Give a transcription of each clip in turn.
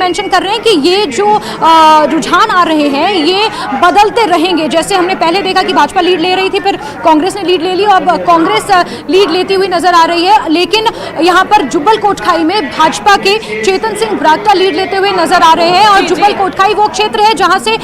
Mention कर रहे हैं कि ये जो रुझान आ रहे हैं ये बदलते रहेंगे। जैसे हमने पहले देखा कि भाजपा लीड ले रही थी, फिर कांग्रेस ने लीड ले ली, अब कांग्रेस लीड लेती हुई नजर आ रही है। लेकिन यहाँ पर जुब्बल कोटखाई में भाजपा के चेतन सिंह बरागटा लीड लेते हुए नजर आ रहे हैं। और जुब्बल कोटखाई वो क्षेत्र है जहाँ से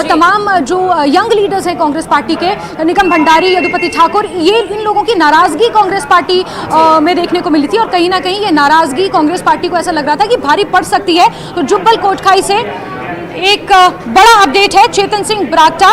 तमाम जो यंग लीडर्स हैं कांग्रेस पार्टी के, निकम भंडारी, यदुपति ठाकुर, ये इन लोगों की नाराजगी कांग्रेस पार्टी में देखने को मिली थी। और कहीं ना कहीं ये नाराजगी कांग्रेस पार्टी को ऐसा लग रहा था कि भारी पड़ सकती है। तो जुब्बल कोटखाई से एक बड़ा अपडेट है, चेतन सिंह बरागटा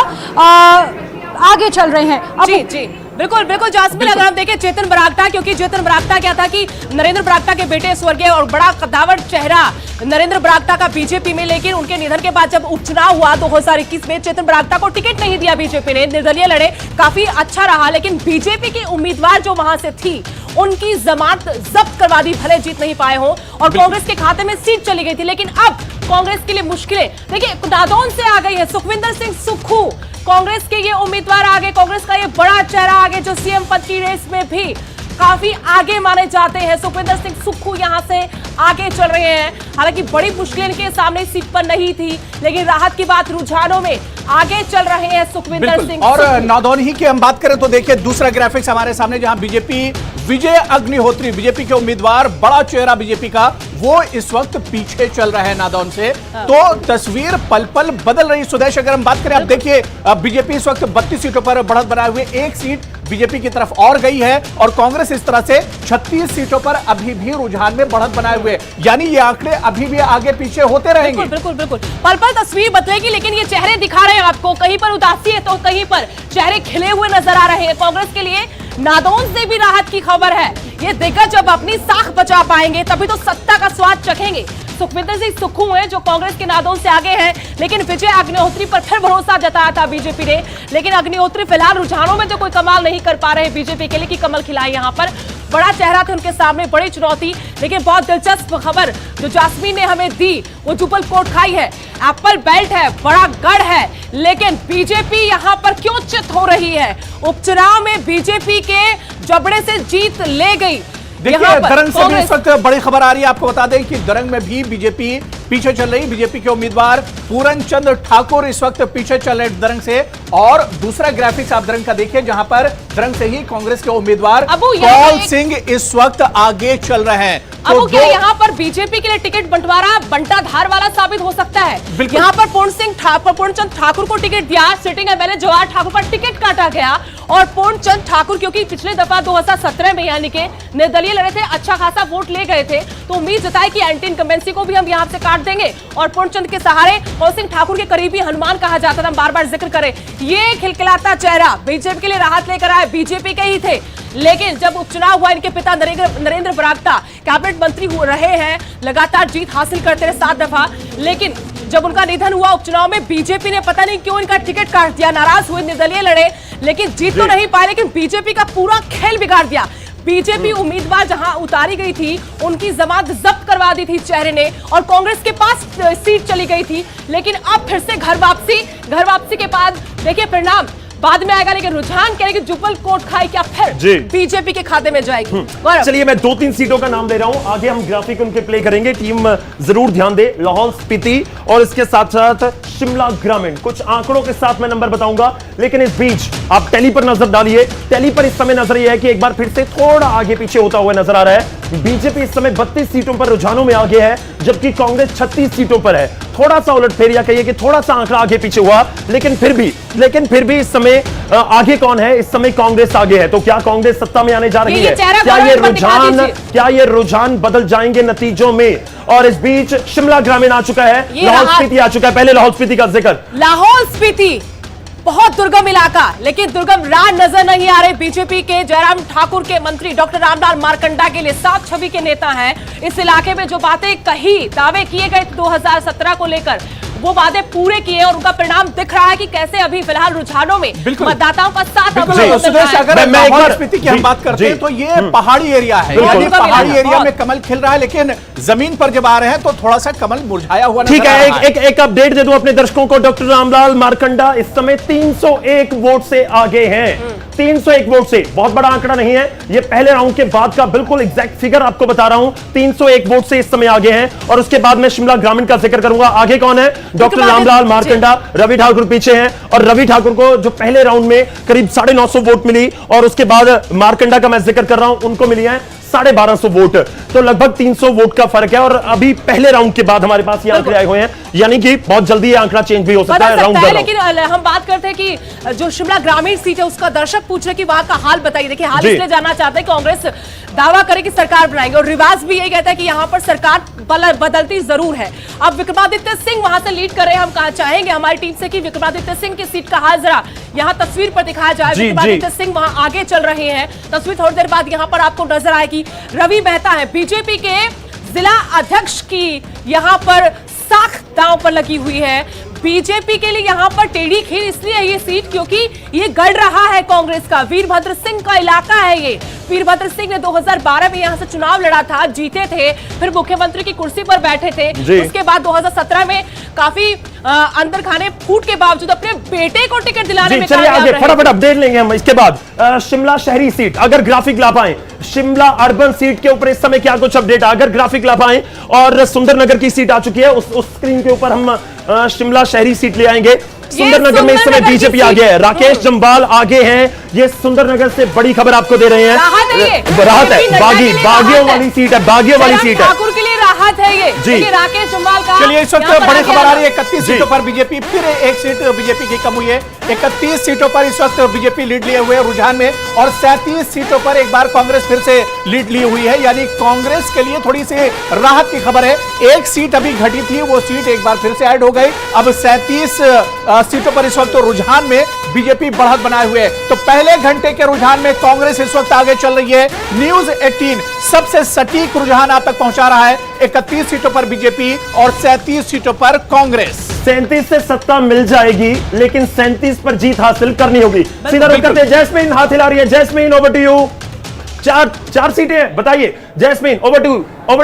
आगे चल रहे हैं। अब जी बिल्कुल बिल्कुल जासमीन, अगर हम देखें चेतन बरागटा, क्योंकि चेतन बरागटा क्या था कि नरेंद्र बरागटा के बेटे स्वर्गीय और बड़ा कद्दावर चेहरा नरेंद्र बरागटा का बीजेपी में, लेकिन उनके निधन के बाद जब उपचुनाव हुआ 2021 में चेतन बरागटा को टिकट नहीं दिया बीजेपी ने, निर्दलीय लड़े, काफी अच्छा रहा, लेकिन बीजेपी की उम्मीदवार जो वहां से थी उनकी जमानत जब्त करवा दी, भले जीत नहीं पाए हो और कांग्रेस के खाते में सीट चली गई थी। लेकिन अब कांग्रेस के लिए मुश्किलें, देखिए नादौन से आ गई है सुखविंदर सिंह सुक्खू, कांग्रेस के ये उम्मीदवार आगे, कांग्रेस का ये बड़ा चेहरा आगे जो सीएम पद की रेस में भी काफी आगे माने जाते हैं। सुखविंदर सिंह सुक्खू यहां से आगे चल रहे हैं। हालांकि बड़ी मुश्किल इनके सामने सीट पर नहीं थी, लेकिन राहत की बात रुझानों में आगे चल रहे हैं सुखविंदर सिंह। और नादौन ही की हम बात करें तो देखिए दूसरा ग्राफिक्स हमारे सामने, जहां बीजेपी विजय अग्निहोत्री, बीजेपी के उम्मीदवार, बड़ा चेहरा बीजेपी का, वो इस वक्त पीछे चल रहे हैं नादौन से। तो तस्वीर पल पल बदल रही। सुदेश, अगर हम बात करें, अब देखिए बीजेपी इस वक्त 32 सीटों पर बढ़त बनाए हुए, एक सीट बीजेपी की तरफ और गई है और कांग्रेस इस तरह से 36 सीटों पर अभी भी रुझान में बढ़त बनाए हुए, यानी ये आंकड़े अभी भी आगे पीछे होते रहेंगे। बिल्कुल बिल्कुल पल पल तस्वीर बदलेगी, लेकिन ये चेहरे दिखा रहे हैं आपको, कहीं पर उदासी है तो कहीं पर चेहरे खिले हुए नजर आ रहे हैं। कांग्रेस के लिए नादौन से भी राहत की खबर है। ये देखकर जब अपनी साख बचा पाएंगे तभी तो सत्ता का स्वाद चखेंगे। सुखविंदर सिंह सुक्खू हैं जो कांग्रेस के नादौन से आगे हैं, लेकिन विजय अग्निहोत्री पर फिर भरोसा जताया था बीजेपी ने, लेकिन अग्निहोत्री फिलहाल रुझानों में तो कोई कमाल नहीं कर पा रहे बीजेपी के लिए कि कमल खिलाए। यहाँ पर बड़ा चेहरा था उनके सामने, बड़ी चुनौती, लेकिन बहुत दिलचस्प खबर जो जासमीन ने हमें दी वो जुब्बल कोटखाई है, एप्पल बेल्ट है, बड़ा गढ़ है, लेकिन बीजेपी यहां पर क्यों चित हो रही है? उपचुनाव में बीजेपी के जबड़े से जीत ले गई। देखिए दरंग से भी इस वक्त बड़ी खबर आ रही है। आपको बता दें कि दरंग में भी बीजेपी पीछे चल रही। बीजेपी के उम्मीदवार पूरन चंद ठाकुर इस वक्त पीछे चल रहे दरंग से। और दूसरा ग्राफिक्स आप दरंग का देखिए, जहां पर दरंग से ही कांग्रेस के उम्मीदवार कौल सिंह इस वक्त आगे चल रहे हैं। तो क्या यहाँ पर बीजेपी के लिए टिकट बंटवारा बंटाधार वाला साबित हो सकता है? यहाँ पर पूर्णचंद ठाकुर को टिकट दिया, सिटिंग एमएलए जवाहर ठाकुर पर टिकट काटा गया और पूर्णचंद ठाकुर क्योंकि पिछले दफा 2017 में यानी कि निर्दलीय लड़े थे, अच्छा खासा वोट ले गए थे, तो उम्मीद जताई कि एंटी इनकम्बेंसी को भी हम यहाँ से काट देंगे और पूर्णचंद के सहारे कौल सिंह ठाकुर के करीबी हनुमान कहा जाता था, बार बार जिक्र करें। ये खिलखिलाता चेहरा बीजेपी के लिए राहत लेकर आए, बीजेपी के ही थे, लेकिन जब उपचुनाव हुआ, इनके पिता नरेंद्र बरागटा कैबिनेट मंत्री रहे हैं, लगातार जीत हासिल करते रहे 7 दफा, लेकिन जब उनका निधन हुआ उपचुनाव में बीजेपी ने पता नहीं क्यों इनका टिकट काट दिया, नाराज हुए, निर्दलीय लड़े, लेकिन जीत तो नहीं पाए, लेकिन बीजेपी का पूरा खेल बिगाड़ दिया। बीजेपी उम्मीदवार जहां उतारी गई थी उनकी जमानत जब्त करवा दी थी चेहरे ने और कांग्रेस के पास सीट चली गई थी, लेकिन अब फिर से घर वापसी के बाद देखिए परिणाम बाद में आएगा, लेकिन रुझान कह रहे कि जुब्बल कोटखाई क्या फिर बीजेपी के खाते में जाएगी। चलिए मैं 2-3 सीटों का नाम दे रहा हूं, आगे हम ग्राफिक उनके प्ले करेंगे, टीम जरूर ध्यान दे। लाहौल स्पीति और इसके साथ साथ शिमला ग्रामीण, कुछ आंकड़ों के साथ मैं नंबर बताऊंगा, लेकिन इस बीच आप टैली पर नजर डालिए। टैली पर इस समय नजर यह है कि एक बार फिर से थोड़ा आगे पीछे होता हुआ नजर आ रहा है। बीजेपी इस समय 32 सीटों पर रुझानों में आगे है, जबकि कांग्रेस 36 सीटों पर है। थोड़ा सा उलटफेर या कहिए कि थोड़ा सा आंकड़ा आगे पीछे हुआ, लेकिन फिर भी इस समय आगे कौन है? इस समय कांग्रेस आगे है। तो क्या कांग्रेस सत्ता में आने जा रही है? क्या ये रुझान बदल जाएंगे नतीजों में? और इस बीच शिमला ग्रामीण आ चुका है, लाहौल स्पीति आ चुका है। पहले लाहौल स्पीति का जिक्र। लाहौल स्पीति बहुत दुर्गम इलाका, लेकिन दुर्गम राह नजर नहीं आ रहे बीजेपी के जयराम ठाकुर के मंत्री डॉक्टर रामलाल मारकंडा के लिए, सात छवि के नेता हैं। इस इलाके में जो बातें कही, दावे किए गए 2017 को लेकर, वो वादे पूरे किए और उनका परिणाम दिख रहा है कि कैसे अभी फिलहाल रुझानों में मतदाताओं का साथ अगर लाहौल स्पीति की हम बात करते हैं तो ये पहाड़ी एरिया है, यानी पहाड़ी एरिया में कमल खिल रहा है, लेकिन जमीन पर जब आ रहे हैं तो थोड़ा सा कमल मुरझाया हुआ नजर आ रहा है। एक अपडेट दे दूं अपने दर्शकों को, डॉक्टर रामलाल मारकंडा इस समय 301 वोट से आगे हैं। 301 वोट से, बहुत बड़ा आंकड़ा नहीं है ये, पहले राउंड के बाद का बिल्कुल एग्जैक्ट फिगर आपको बता रहा हूं। 301 वोट से इस समय आगे हैं। और उसके बाद मैं शिमला ग्रामीण का जिक्र करूंगा। आगे कौन है? डॉक्टर रामलाल मारकंडा, रवि ठाकुर पीछे हैं। और रवि ठाकुर को जो पहले राउंड में करीब 950 वोट मिली, और उसके बाद मारकंडा का मैं जिक्र कर रहा हूं, उनको मिली है 1250 वोट। तो लगभग 300 वोट का फर्क है। और अभी पहले राउंड के बाद हमारे पास ये आंकड़े आए हुए हैं, यानी कि बहुत जल्दी ये आंकड़ा चेंज भी हो सकता है राउंड दर। लेकिन हम बात करते हैं कि जो शिमला ग्रामीण सीट है उसका दर्शक पूछ रहे कि वहां का हाल बताइए। देखिए, हाल इसलिए जानना चाहते हैं, कांग्रेस दावा करे कि सरकार बनाएंगे और रिवाज भी यही कहता है कि यहां पर सरकार बदलती जरूर है। अब विक्रमादित्य सिंह वहां से लीड कर रहे हैं। हम कहा चाहेंगे हमारी टीम से कि विक्रमादित्य सिंह की सीट का हाल जरा यहां तस्वीर पर दिखाया जाए। विक्रमादित्य सिंह वहां आगे चल रहे हैं, तस्वीर थोड़ी देर बाद यहां पर आपको नजर आएगी। रवि मेहता है बीजेपी के जिला अध्यक्ष की यहां पर साख दांव पर लगी हुई है। बीजेपी के लिए यहां पर टेढ़ी खीर इसलिए है ये सीट क्योंकि ये गढ़ रहा है कांग्रेस का, वीरभद्र सिंह का इलाका है ये। वीरभद्र सिंह ने 2012 में यहां से चुनाव लड़ा था, जीते थे, फिर मुख्यमंत्री की कुर्सी पर बैठे थे। उसके बाद 2017 में काफी अंदर खाने फूट के बावजूद अपने बेटे को टिकट दिलाने में चलिए आगे फटाफट अपडेट लेंगे हम। इसके बाद शिमला शहरी सीट, अगर ग्राफिक ला पाए, शिमला अर्बन सीट के ऊपर इस समय क्या कुछ अपडेट, अगर ग्राफिक ला पाए। और सुंदरनगर की सीट आ चुकी है, उस स्क्रीन के ऊपर हम शिमला शहरी सीट ले आएंगे। सुंदरनगर में इस समय बीजेपी आगे है, राकेश जम्वाल आगे हैं। ये सुंदरनगर से बड़ी खबर आपको दे रहे हैं। राहत है, बागियों वाली सीट है, बागियों वाली सीट है, ठाकुर के लिए राहत है ये। देखिए राकेश जम्वाल का, चलिए इस वक्त बड़ी खबर आ रही है। 31 सीटों पर बीजेपी, फिर एक सीट बीजेपी की कम हुई है। 31 सीटों पर इस वक्त बीजेपी लीड लिए हुए रुझान में, और 37 सीटों पर एक बार कांग्रेस फिर से लीड ली हुई है। यानी कांग्रेस के लिए थोड़ी सी राहत की खबर है। एक सीट अभी घटी थी, वो सीट एक बार फिर से ऐड हो गई। अब 37 सीटों पर इस वक्त रुझान में बीजेपी बढ़त बनाए हुए है। तो पहले घंटे के रुझान में कांग्रेस इस वक्त आगे चल रही है। न्यूज 18 सबसे सटीक रुझान आप तक पहुंचा रहा है। 31 सीटों पर बीजेपी और 37 सीटों पर कांग्रेस। 37 से सत्ता मिल जाएगी, लेकिन 37 पर जीत हासिल करनी होगी। सीधा रुख करते हैं, जैस्मीन हाथ हिला रही है। Jasmine over to you. चार सीटें बताइए, जैस्मीन ओवर टू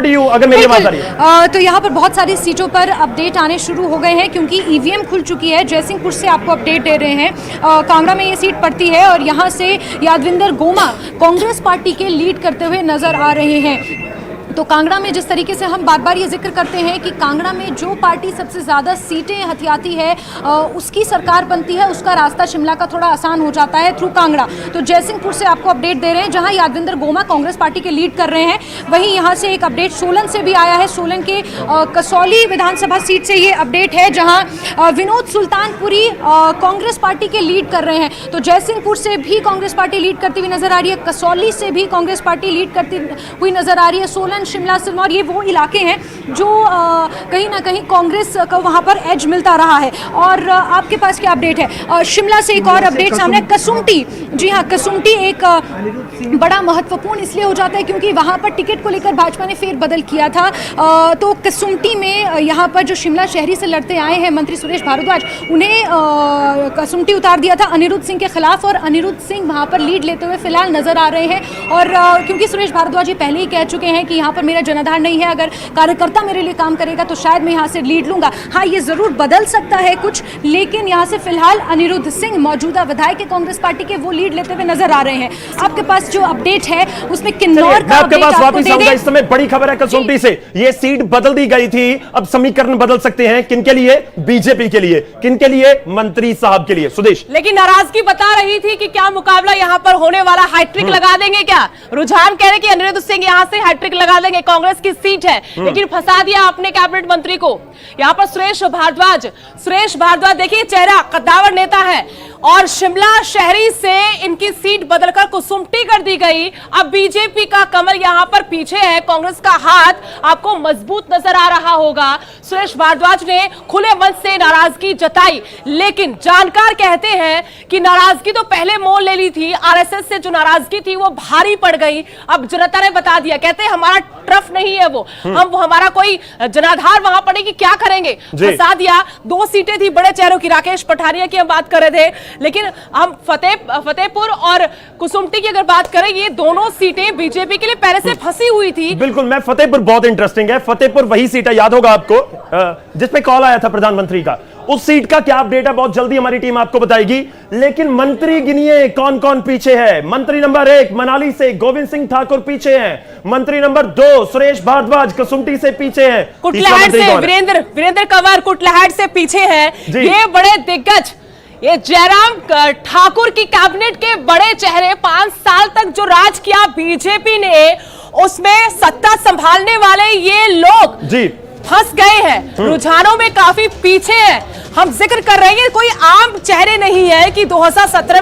यू, अगर मेरी बात आ रही है। तो यहाँ पर बहुत सारी सीटों पर अपडेट आने शुरू हो गए हैं क्योंकि ईवीएम खुल चुकी है। जयसिंहपुर से आपको अपडेट दे रहे हैं, कांगड़ा में ये सीट पड़ती है और यहाँ से यादविंदर गोमा कांग्रेस पार्टी के लीड करते हुए नजर आ रहे हैं। तो कांगड़ा में जिस तरीके से हम बार बार ये जिक्र करते हैं कि कांगड़ा में जो पार्टी सबसे ज़्यादा सीटें हथियाती है उसकी सरकार बनती है, उसका रास्ता शिमला का थोड़ा आसान हो जाता है थ्रू कांगड़ा। तो जयसिंहपुर से आपको अपडेट दे रहे हैं जहां यादविंदर गोमा कांग्रेस पार्टी के लीड कर रहे हैं। वहीं यहां से एक अपडेट सोलन से भी आया है। सोलन के कसौली विधानसभा सीट से ये अपडेट है जहां विनोद सुल्तानपुरी कांग्रेस पार्टी के लीड कर रहे हैं। तो जयसिंहपुर से भी कांग्रेस पार्टी लीड करती हुई नजर आ रही है, कसौली से भी कांग्रेस पार्टी लीड करती हुई नजर आ रही है। सोलन, शिमला, सिरमौर ये वो इलाके हैं जो कहीं ना कहीं कांग्रेस को वहां पर एज मिलता रहा है। और आपके पास क्या अपडेट है? शिमला से एक और अपडेट सामने, कसुमटी। जी हाँ, कसुमटी एक बड़ा महत्वपूर्ण इसलिए हो जाता है क्योंकि वहां पर टिकट को लेकर भाजपा ने फेरबदल किया था। तो कसुमटी में यहाँ पर जो शिमला शहरी से लड़ते आए हैं मंत्री सुरेश भारद्वाज, उन्हें कसुमटी उतार दिया था अनिरुद्ध सिंह के खिलाफ, और अनिरुद्ध सिंह वहां पर लीड लेते हुए फिलहाल नजर आ रहे हैं। और क्योंकि सुरेश भारद्वाज पहले ही कह चुके हैं कि यहाँ पर मेरा जनाधार नहीं है, अगर कार्यकर्ता मेरे लिए काम करेगा तो शायद मैं यहाँ से लीड लूंगा। हाँ, ये जरूर बदल सकता है कुछ, लेकिन यहाँ से फिलहाल अनिरुद्ध सिंह मौजूदा विधायक के कांग्रेस पार्टी के वो लीड लेते हुए नजर आ रहे हैं। आपके पास जो अपडेट है उसमें किन्नौर का आपके पास वापस आऊंगा। इस समय बड़ी खबर है कसुमटी से, ये सीट बदल दी गई थी, अब समीकरण बदल सकते हैं। किनके लिए? बीजेपी के लिए। किनके लिए? मंत्री साहब के लिए। सुदेश, लेकिन नाराजगी बता रही थी कि क्या मुकाबला यहाँ पर होने वाला, हैट्रिक लगा देंगे क्या? रुझान कह रहे कि अनिरुद्ध सिंह यहाँ से हैट्रिक लगा देंगे, कांग्रेस की सीट है, लेकिन फंसा दिया अपने कैबिनेट मंत्री को। यहाँ पर सुरेश भारद्वाज देखिए, चेहरा कद्दावर नेता है, और शिमला शहरी से इनकी सीट बदलकर कुसुमटी कर दी गई। अब बीजेपी का कमर यहां पर पीछे है, कांग्रेस का हाथ आपको मजबूत नजर आ रहा होगा। सुरेश भारद्वाज ने खुले मन से नाराजगी जताई, लेकिन जानकार कहते हैं कि नाराजगी तो पहले मोल ले ली थी, आरएसएस से जो नाराजगी थी वो भारी पड़ गई। अब जनता ने बता दिया, कहते हैं हमारा ट्रफ नहीं है वो, हम हमारा कोई जनाधार वहां पड़ेगी, क्या करेंगे, फंसा दिया। 2 सीटें थी बड़े चेहरों की, राकेश पठानिया की हम बात कर रहे थे, लेकिन हम फतेहपुर और कुसुमटी की अगर बात करें, ये दोनों सीटें बीजेपी के लिए पहले से फंसी हुई थी। बिल्कुल, मैं फतेहपुर बहुत इंटरेस्टिंग है। फतेहपुर वही सीट है, याद होगा आपको, जिसपे कॉल आया था प्रधानमंत्री का, उस सीट का क्या अपडेट है बहुत जल्दी हमारी टीम आपको बताएगी। लेकिन मंत्री गिनिए कौन कौन पीछे है। मंत्री नंबर 1 मनाली से गोविंद सिंह ठाकुर पीछे हैं। मंत्री नंबर 2 सुरेश भारद्वाज कसुम्पटी से पीछे हैं। कुटलैहड़ से वीरेंद्र कंवर कुटलैहड़ से पीछे हैं। ये बड़े दिग्गज, ये जयराम ठाकुर की कैबिनेट के बड़े चेहरे, 5 साल तक जो राज किया बीजेपी ने, उसमें सत्ता संभालने वाले ये लोग जी फंस गए हैं, रुझानों में काफी पीछे हैं। हम जिक्र कर रहे हैं कोई आम चेहरे नहीं है कि 2017 में